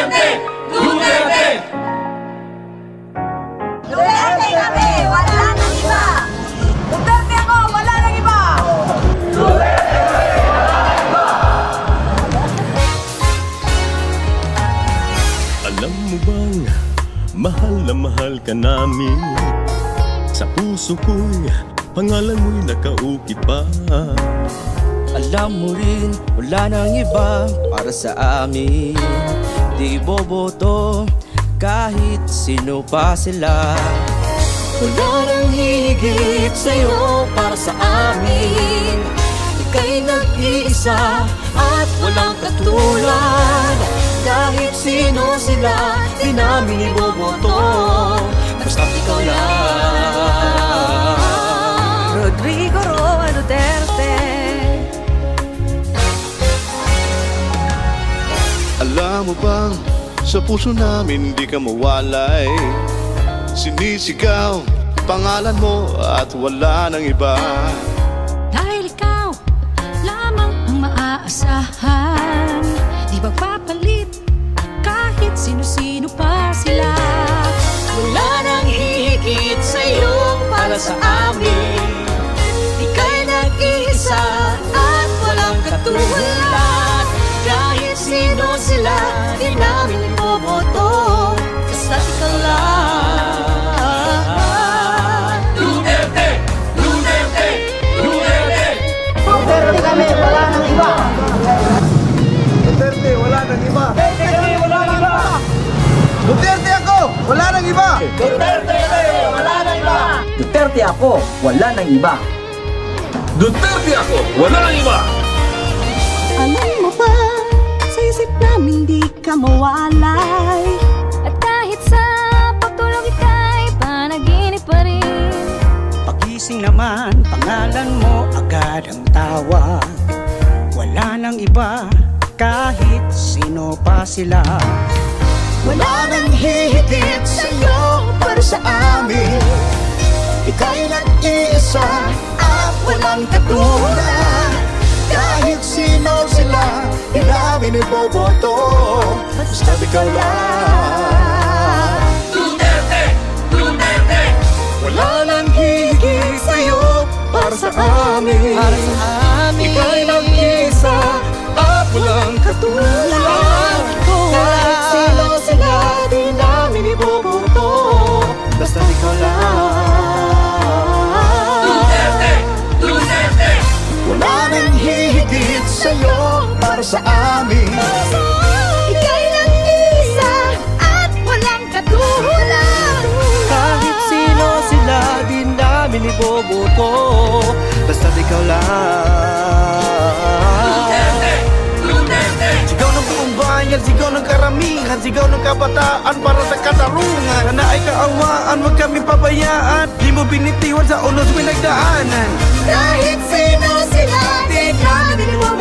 Duterte! Duterte! Duterte kami! Wala nang iba! Duterte ako! Wala nang iba! Duterte kami! Wala nang iba! Alam mo bang mahal na mahal ka namin? Sa puso ko'y pangalan mo'y nakaukit pa. Alam mo rin, wala nang iba para sa amin. Di boboto kahit sino pa sila. Wala nang hihigit sa'yo para sa amin. Ika'y nag-iisa at walang katulad. Kahit sino sila, di namin iboboto. Basta ikaw lang. Rodrigo Roa Duterte. Alam mo bang sa puso namin di ka mawalay? Sinisigaw pangalan mo at wala nang iba. Dahil ikaw lamang ang maaasahan. Di magpapalit kahit sino-sino pa sila. Wala nang hihigit sa'yo para sa amin. Ika'y nag-iisa at walang katulad. Kahit sino sila, di namin iboboto. Basta ikaw lang. Duterte! Duterte! Duterte! Duterte kami! Wala nang iba! Duterte, wala nang iba. Duterte kami! Wala nang iba! Duterte ako, wala nang iba. Duterte kami! Wala nang iba! Duterte ako, wala nang iba. Duterte ako! Wala nang iba! Alam mo ba, sa isip namin di ka mawalay. At kahit sa pagtulog ika'y panaginip pa rin. Pagising naman, pangalan mo agad ang tawag. Wala nang iba, kahit sino pa sila. Wala nang hihigit sa'yo para sa amin. Ika'y nag-iisa at walang katulad. Kahit sino sila, di namin iboboto. Basta ikaw lang. Duterte! Duterte! Wala nang hihigit sa'yo para sa amin. Ika'y nag-iisa at walang katulad. Kahit sino sila, di namin iboboto. Basta ikaw lang. Duterte! Duterte! Wala nang hihigit sa'yo para sa amin. Ika'y nag-iisa at walang katulad. Kahit sino sila, di namin iboboto. Basta ikaw lang. Duterte! Duterte! Sigaw ng buong bayan, sigaw ng karamihan, sigaw ng kabataan para sa katarungan. Na ay kaawaan, huwag kami pabayaan. Di mo binitiwan sa unos pinagdaanan. Kahit sino sila, di namin iboboto.